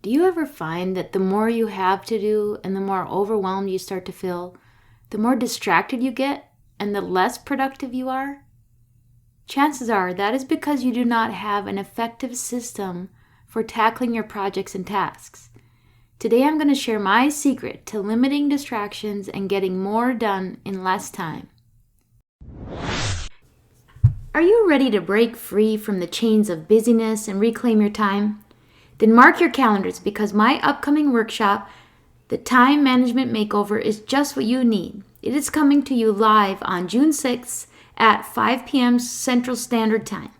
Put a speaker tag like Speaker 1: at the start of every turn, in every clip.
Speaker 1: Do you ever find that the more you have to do and the more overwhelmed you start to feel, the more distracted you get and the less productive you are? Chances are that is because you do not have an effective system for tackling your projects and tasks. Today I'm going to share my secret to limiting distractions and getting more done in less time. Are you ready to break free from the chains of busyness and reclaim your time? Then mark your calendars because my upcoming workshop, The Time Management Makeover, is just what you need. It is coming to you live on June 6th at 5 p.m. Central Standard Time.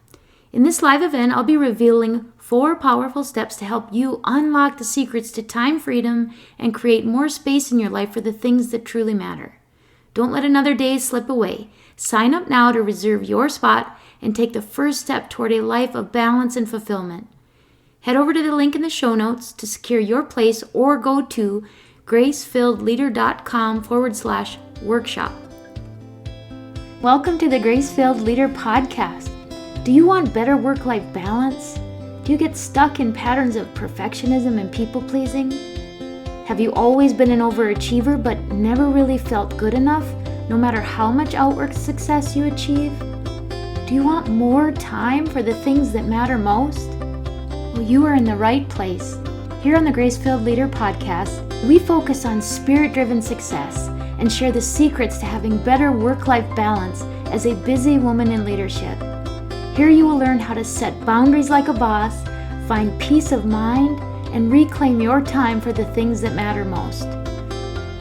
Speaker 1: In this live event, I'll be revealing 4 powerful steps to help you unlock the secrets to time freedom and create more space in your life for the things that truly matter. Don't let another day slip away. Sign up now to reserve your spot and take the first step toward a life of balance and fulfillment. Head over to the link in the show notes to secure your place or go to gracefilledleader.com/workshop. Welcome to the Grace-Filled Leader Podcast. Do you want better work-life balance? Do you get stuck in patterns of perfectionism and people-pleasing? Have you always been an overachiever but never really felt good enough, no matter how much outward success you achieve? Do you want more time for the things that matter most? Well, you are in the right place. Here on the Grace-Filled Leader Podcast, we focus on spirit-driven success and share the secrets to having better work-life balance as a busy woman in leadership. Here you will learn how to set boundaries like a boss, find peace of mind, and reclaim your time for the things that matter most.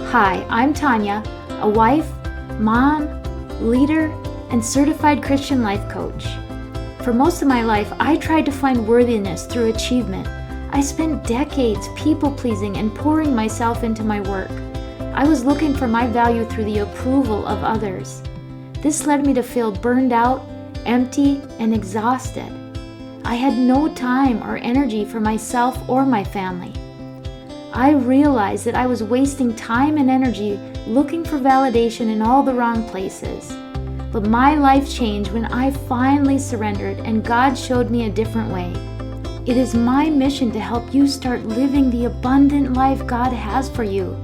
Speaker 1: Hi, I'm Tanya, a wife, mom, leader, and certified Christian life coach. For most of my life, I tried to find worthiness through achievement. I spent decades people-pleasing and pouring myself into my work. I was looking for my value through the approval of others. This led me to feel burned out, empty, and exhausted. I had no time or energy for myself or my family. I realized that I was wasting time and energy looking for validation in all the wrong places. But my life changed when I finally surrendered and God showed me a different way. It is my mission to help you start living the abundant life God has for you.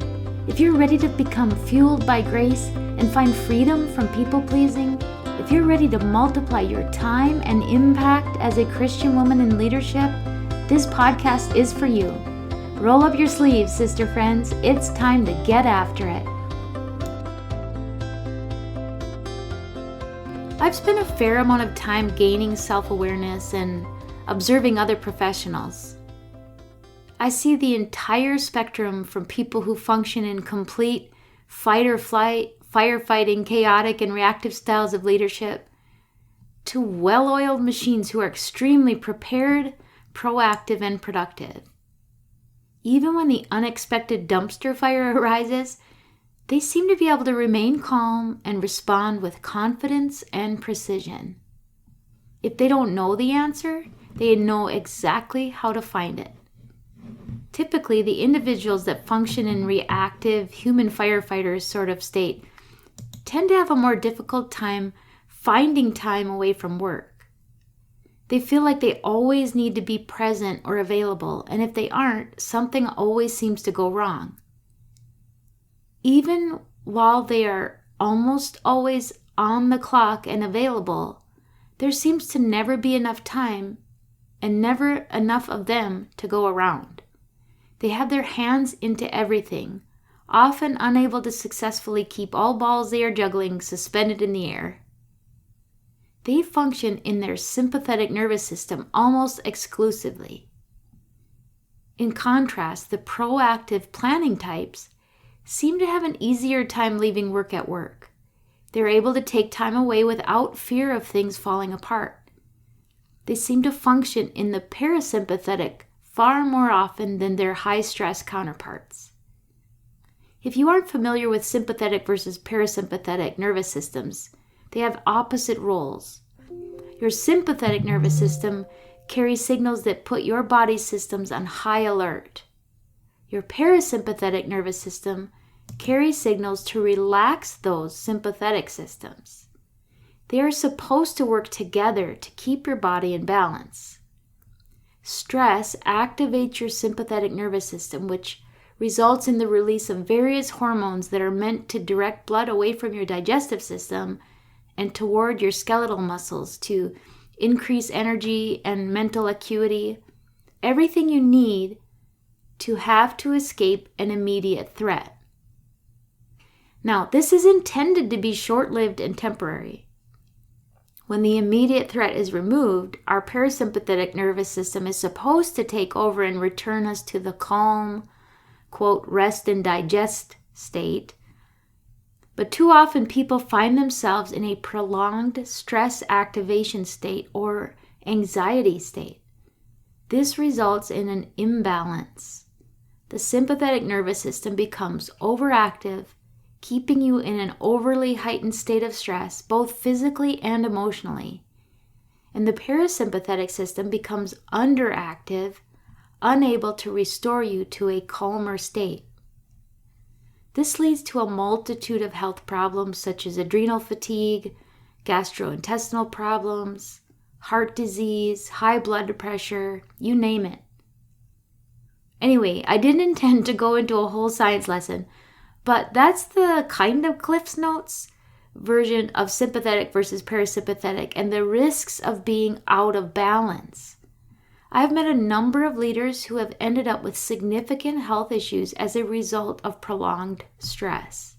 Speaker 1: If you're ready to become fueled by grace and find freedom from people-pleasing, if you're ready to multiply your time and impact as a Christian woman in leadership, this podcast is for you. Roll up your sleeves, sister friends. It's time to get after it. I've spent a fair amount of time gaining self-awareness and observing other professionals. I see the entire spectrum from people who function in complete fight or flight, firefighting, chaotic, and reactive styles of leadership, to well-oiled machines who are extremely prepared, proactive, and productive. Even when the unexpected dumpster fire arises, they seem to be able to remain calm and respond with confidence and precision. If they don't know the answer, they know exactly how to find it. Typically, the individuals that function in reactive, human firefighters sort of state tend to have a more difficult time finding time away from work. They feel like they always need to be present or available, and if they aren't, something always seems to go wrong. Even while they are almost always on the clock and available, there seems to never be enough time and never enough of them to go around. They have their hands into everything, often unable to successfully keep all balls they are juggling suspended in the air. They function in their sympathetic nervous system almost exclusively. In contrast, the proactive planning types seem to have an easier time leaving work at work. They're able to take time away without fear of things falling apart. They seem to function in the parasympathetic far more often than their high-stress counterparts. If you aren't familiar with sympathetic versus parasympathetic nervous systems, they have opposite roles. Your sympathetic nervous system carries signals that put your body's systems on high alert. Your parasympathetic nervous system carries signals to relax those sympathetic systems. They are supposed to work together to keep your body in balance. Stress activates your sympathetic nervous system, which results in the release of various hormones that are meant to direct blood away from your digestive system and toward your skeletal muscles to increase energy and mental acuity, everything you need to have to escape an immediate threat. Now, this is intended to be short-lived and temporary. When the immediate threat is removed, our parasympathetic nervous system is supposed to take over and return us to the calm, quote, rest and digest state. But too often people find themselves in a prolonged stress activation state or anxiety state. This results in an imbalance. The sympathetic nervous system becomes overactive, keeping you in an overly heightened state of stress, both physically and emotionally. And the parasympathetic system becomes underactive, unable to restore you to a calmer state. This leads to a multitude of health problems such as adrenal fatigue, gastrointestinal problems, heart disease, high blood pressure, you name it. Anyway, I didn't intend to go into a whole science lesson, but that's the kind of Cliff's Notes version of sympathetic versus parasympathetic and the risks of being out of balance. I've met a number of leaders who have ended up with significant health issues as a result of prolonged stress.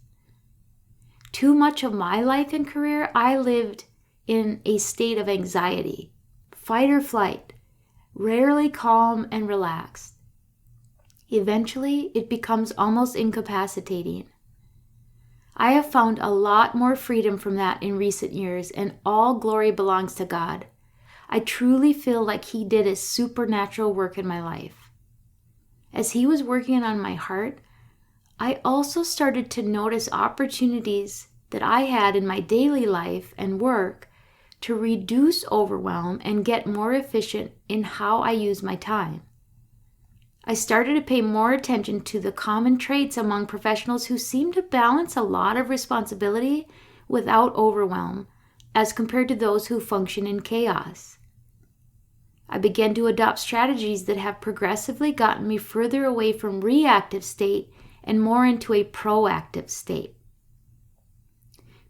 Speaker 1: Too much of my life and career, I lived in a state of anxiety, fight or flight, rarely calm and relaxed. Eventually, it becomes almost incapacitating. I have found a lot more freedom from that in recent years, and all glory belongs to God. I truly feel like He did a supernatural work in my life. As He was working on my heart, I also started to notice opportunities that I had in my daily life and work to reduce overwhelm and get more efficient in how I use my time. I started to pay more attention to the common traits among professionals who seem to balance a lot of responsibility without overwhelm, as compared to those who function in chaos. I began to adopt strategies that have progressively gotten me further away from reactive state and more into a proactive state.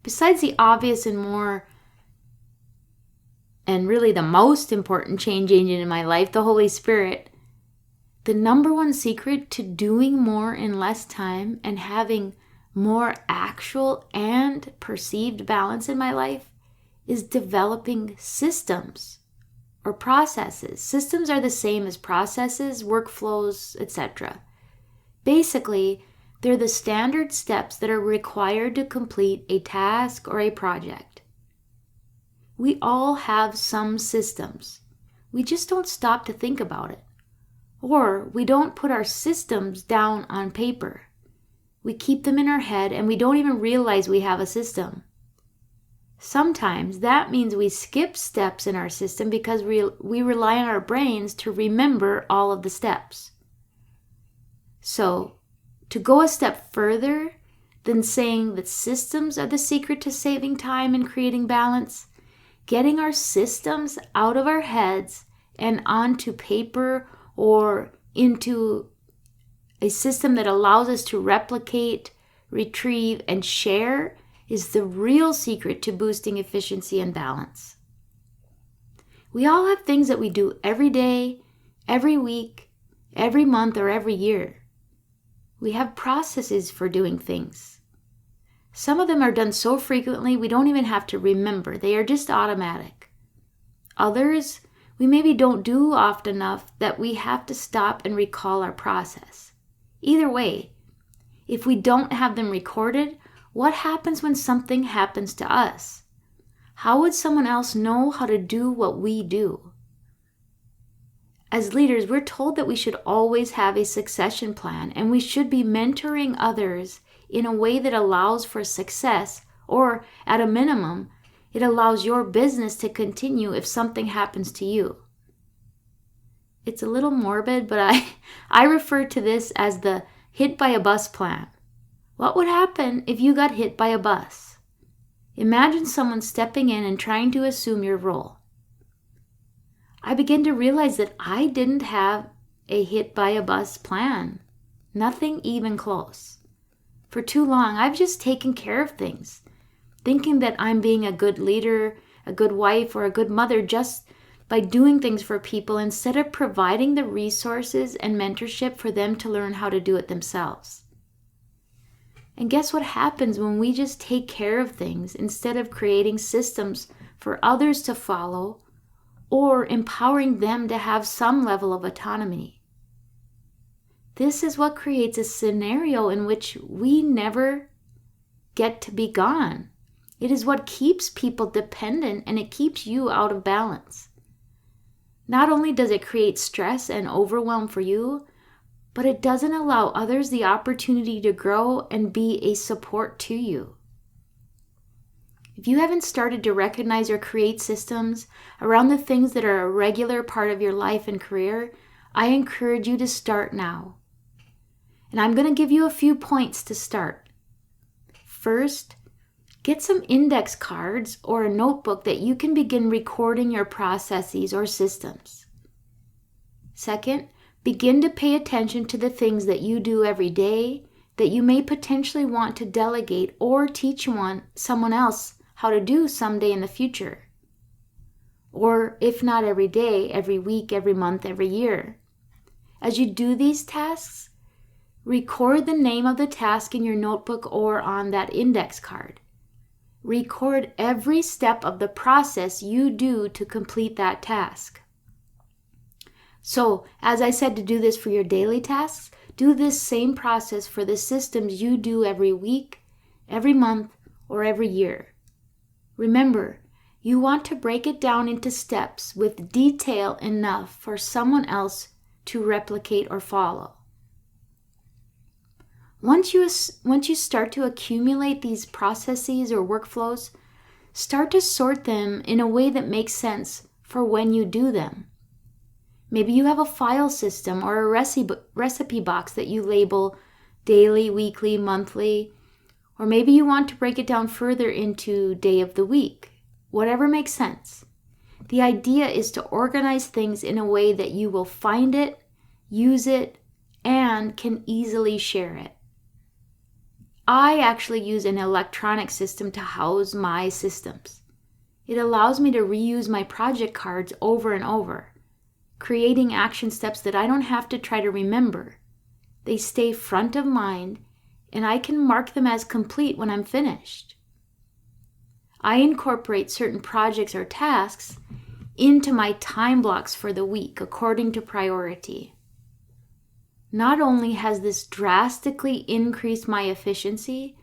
Speaker 1: Besides the obvious and really the most important change agent in my life, the Holy Spirit, the number one secret to doing more in less time and having more actual and perceived balance in my life is developing systems or processes. Systems are the same as processes, workflows, etc. Basically, they're the standard steps that are required to complete a task or a project. We all have some systems. We just don't stop to think about it. Or we don't put our systems down on paper. We keep them in our head and we don't even realize we have a system. Sometimes that means we skip steps in our system because we rely on our brains to remember all of the steps. So, to go a step further than saying that systems are the secret to saving time and creating balance, getting our systems out of our heads and onto paper or into a system that allows us to replicate, retrieve, and share is the real secret to boosting efficiency and balance. We all have things that we do every day, every week, every month, or every year. We have processes for doing things. Some of them are done so frequently we don't even have to remember. They are just automatic. Others we maybe don't do often enough that we have to stop and recall our process. Either way, if we don't have them recorded, what happens when something happens to us? How would someone else know how to do what we do? As leaders, we're told that we should always have a succession plan and we should be mentoring others in a way that allows for success, or at a minimum, it allows your business to continue if something happens to you. It's a little morbid, but I refer to this as the hit by a bus plan. What would happen if you got hit by a bus? Imagine someone stepping in and trying to assume your role. I began to realize that I didn't have a hit by a bus plan. Nothing even close. For too long, I've just taken care of things, thinking that I'm being a good leader, a good wife, or a good mother just by doing things for people instead of providing the resources and mentorship for them to learn how to do it themselves. And guess what happens when we just take care of things instead of creating systems for others to follow or empowering them to have some level of autonomy? This is what creates a scenario in which we never get to be gone. It is what keeps people dependent, and it keeps you out of balance. Not only does it create stress and overwhelm for you, but it doesn't allow others the opportunity to grow and be a support to you. If you haven't started to recognize or create systems around the things that are a regular part of your life and career, I encourage you to start now. And I'm going to give you a few points to start. First, get some index cards or a notebook that you can begin recording your processes or systems. Second, begin to pay attention to the things that you do every day that you may potentially want to delegate or teach someone else how to do someday in the future. Or if not every day, every week, every month, every year. As you do these tasks, record the name of the task in your notebook or on that index card. Record every step of the process you do to complete that task. So, as I said to do this for your daily tasks, do this same process for the systems you do every week, every month, or every year. Remember, you want to break it down into steps with detail enough for someone else to replicate or follow. Once you start to accumulate these processes or workflows, start to sort them in a way that makes sense for when you do them. Maybe you have a file system or a recipe box that you label daily, weekly, monthly, or maybe you want to break it down further into day of the week. Whatever makes sense. The idea is to organize things in a way that you will find it, use it, and can easily share it. I actually use an electronic system to house my systems. It allows me to reuse my project cards over and over, creating action steps that I don't have to try to remember. They stay front of mind, and I can mark them as complete when I'm finished. I incorporate certain projects or tasks into my time blocks for the week according to priority. Not only has this drastically increased my efficiency,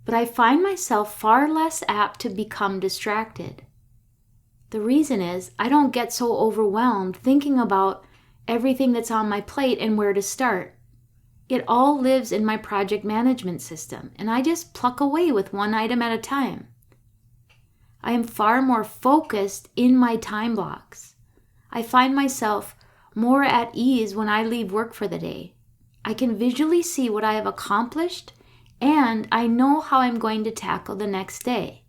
Speaker 1: but I find myself far less apt to become distracted. The reason is I don't get so overwhelmed thinking about everything that's on my plate and where to start. It all lives in my project management system, and I just pluck away with one item at a time. I am far more focused in my time blocks. I find myself more at ease when I leave work for the day. I can visually see what I have accomplished, and I know how I'm going to tackle the next day.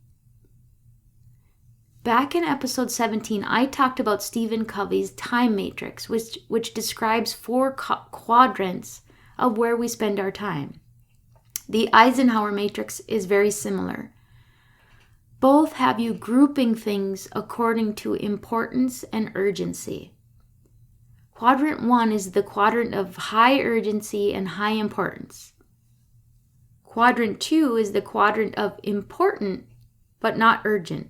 Speaker 1: Back in episode 17, I talked about Stephen Covey's time matrix, which describes 4 quadrants of where we spend our time. The Eisenhower matrix is very similar. Both have you grouping things according to importance and urgency. Quadrant 1 is the quadrant of high urgency and high importance. Quadrant 2 is the quadrant of important but not urgent.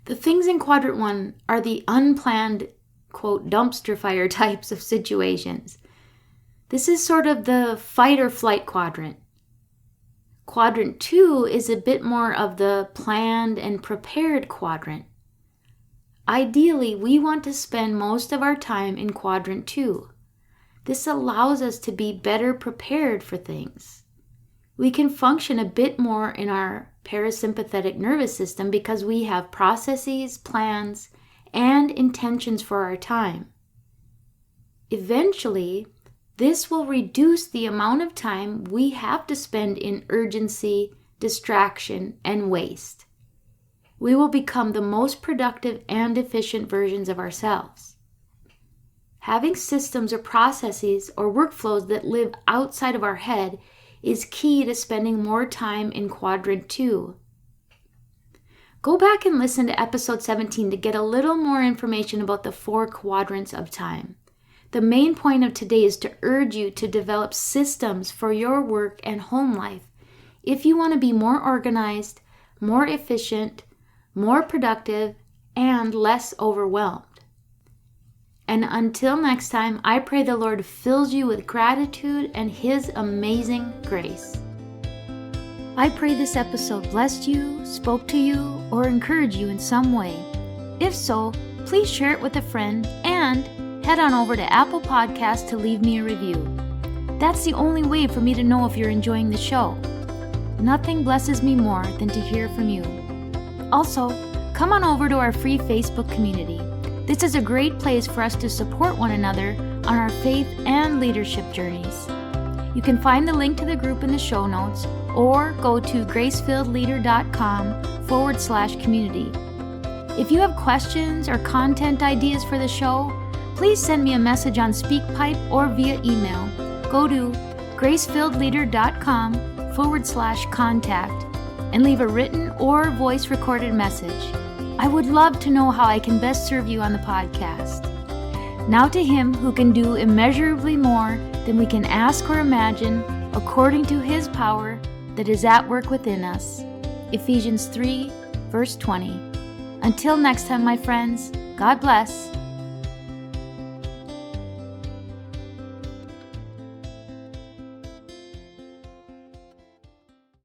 Speaker 1: The things in quadrant 1 are the unplanned, quote, dumpster fire types of situations. This is sort of the fight or flight quadrant. Quadrant 2 is a bit more of the planned and prepared quadrant. Ideally, we want to spend most of our time in quadrant 2. This allows us to be better prepared for things. We can function a bit more in our parasympathetic nervous system because we have processes, plans, and intentions for our time. Eventually, this will reduce the amount of time we have to spend in urgency, distraction, and waste. we will become the most productive and efficient versions of ourselves. Having systems or processes or workflows that live outside of our head is key to spending more time in quadrant 2. Go back and listen to episode 17 to get a little more information about the 4 quadrants of time. The main point of today is to urge you to develop systems for your work and home life if you want to be more organized, more efficient, more productive, and less overwhelmed. And until next time, I pray the Lord fills you with gratitude and His amazing grace. I pray this episode blessed you, spoke to you, or encouraged you in some way. If so, please share it with a friend and head on over to Apple Podcasts to leave me a review. That's the only way for me to know if you're enjoying the show. Nothing blesses me more than to hear from you. Also, come on over to our free Facebook community. This is a great place for us to support one another on our faith and leadership journeys. You can find the link to the group in the show notes or go to gracefilledleader.com/community. If you have questions or content ideas for the show, please send me a message on SpeakPipe or via email. Go to gracefilledleader.com/contact and leave a written or voice recorded message. I would love to know how I can best serve you on the podcast. Now to Him who can do immeasurably more than we can ask or imagine, according to His power that is at work within us. Ephesians 3, verse 20. Until next time, my friends, God bless.